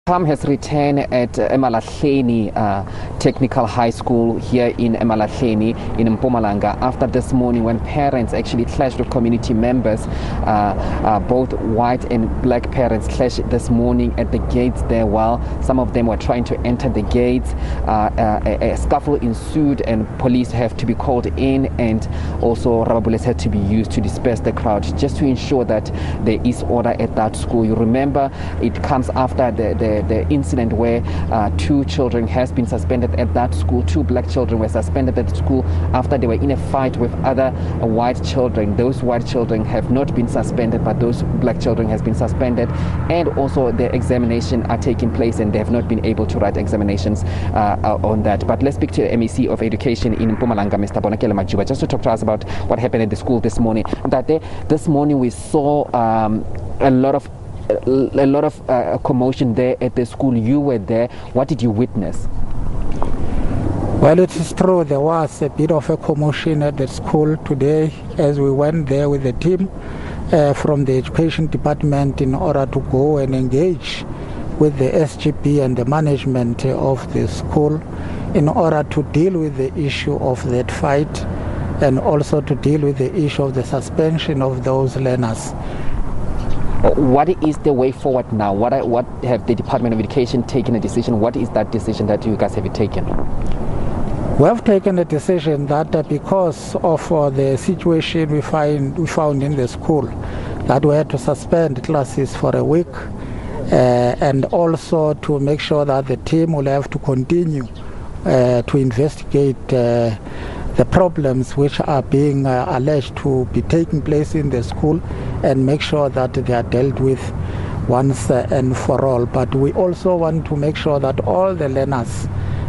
Calm has returned at eMalahleni Technical High School here in eMalahleni in Mpumalanga after this morning when parents actually clashed with community members. Both white and black parents clashed this morning at the gates there while some of them were trying to enter the gates. A scuffle ensued and police have to be called in, and also rubber bullets had to be used to disperse the crowd just to ensure that there is order at that school. You remember it comes after the incident where two children has been suspended at that school. Two black children were suspended at the school after they were in a fight with other white children. Those white children have not been suspended, but those black children has been suspended, and also their examination are taking place and they have not been able to write examinations on that. But let's speak to the MEC of Education in Mpumalanga, Mr. Tumelo Machogo, just to talk to us about what happened at the school this morning. This morning we saw a lot of commotion there at the school. You were there. What did you witness? Well, it is true there was a bit of a commotion at the school today as we went there with the team from the education department in order to go and engage with the SGB and the management of the school in order to deal with the issue of that fight and also to deal with the issue of the suspension of those learners. What is the way forward now? What have the Department of Education taken a decision? What is that decision that you guys have taken? We have taken a decision that because of the situation we found in the school, that we had to suspend classes for a week, and also to make sure that the team will have to continue to investigate the problems which are being alleged to be taking place in the school and make sure that they are dealt with once and for all. But we also want to make sure that all the learners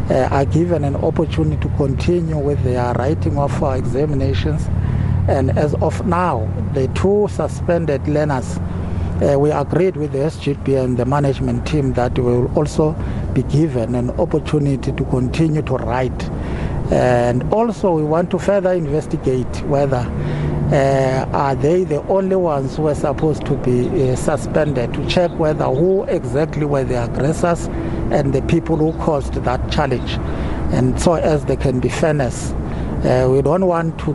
are given an opportunity to continue with their writing of examinations. And as of now, the two suspended learners, we agreed with the SGB and the management team that we will also be given an opportunity to continue to write. And also we want to further investigate whether are they the only ones who are supposed to be suspended, to check whether who exactly were the aggressors and the people who caused that challenge, and so as there can be fairness. We don't want to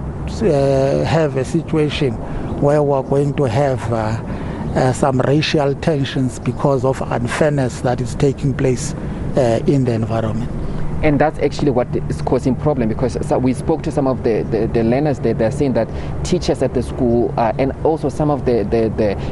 have a situation where we're going to have some racial tensions because of unfairness that is taking place in the environment. And that's actually what is causing problem, because we spoke to some of the learners there. They're saying that teachers at the school and also some of the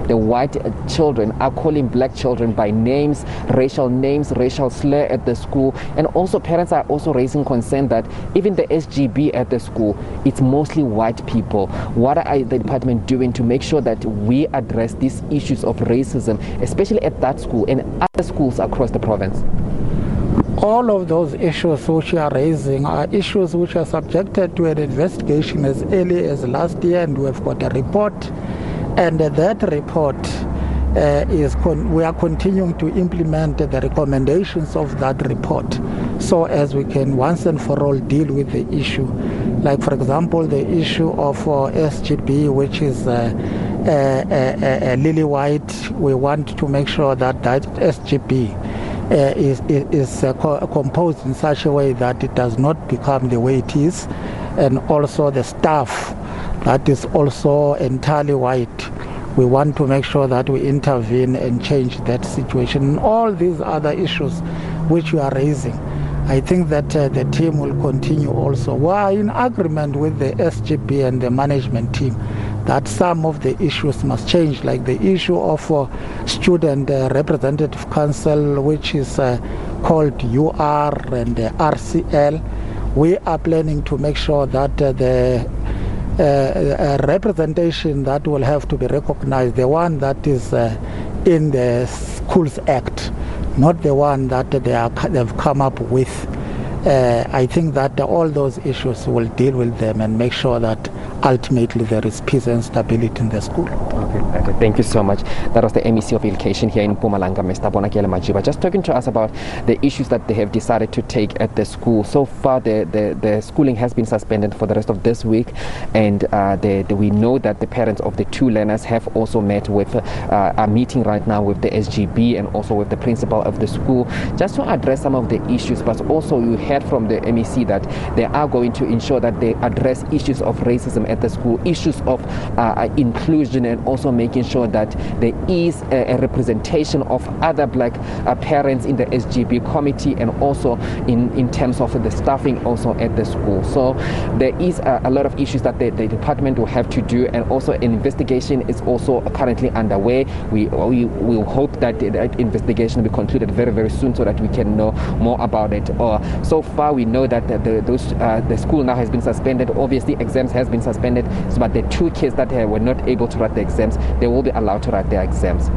white children are calling black children by names, racial slur at the school. And also parents are also raising concern that even the SGB at the school, it's mostly white people. What are the department doing to make sure that we address these issues of racism, especially at that school and other schools across the province? All of those issues which you are raising are issues which are subjected to an investigation as early as last year, and we have got a report, and that report we are continuing to implement the recommendations of that report so as we can once and for all deal with the issue. Like, for example, the issue of SGB, which is lily white. We want to make sure that SGB is composed in such a way that it does not become the way it is, and also the staff that is also entirely white. We want to make sure that we intervene and change that situation. And all these other issues which you are raising, I think that the team will continue also. We are in agreement with the SGB and the management team that some of the issues must change, like the issue of Student Representative Council, which is called UR and RCL. We are planning to make sure that the representation that will have to be recognized, the one that is in the Schools Act, not the one that they've come up with. I think that all those issues will deal with them and make sure that ultimately there is peace and stability in the school. Okay, thank you so much. That was the MEC of Education here in Mpumalanga, Mr. Bonakele Majiba, just talking to us about the issues that they have decided to take at the school. So far, the schooling has been suspended for the rest of this week, and we know that the parents of the two learners have also met with a meeting right now with the SGB and also with the principal of the school, just to address some of the issues. But also, you heard from the MEC that they are going to ensure that they address issues of racism at the school, issues of inclusion, and also making sure that there is a representation of other black parents in the SGB committee, and also in terms of the staffing also at the school. So there is a lot of issues that the department will have to do, and also an investigation is also currently underway. We will hope that that investigation will be concluded very, very soon, so that we can know more about it. So far, we know that the school now has been suspended. Obviously, exams has been suspended, but the two kids that were not able to write the exams, they will be allowed to write their exams.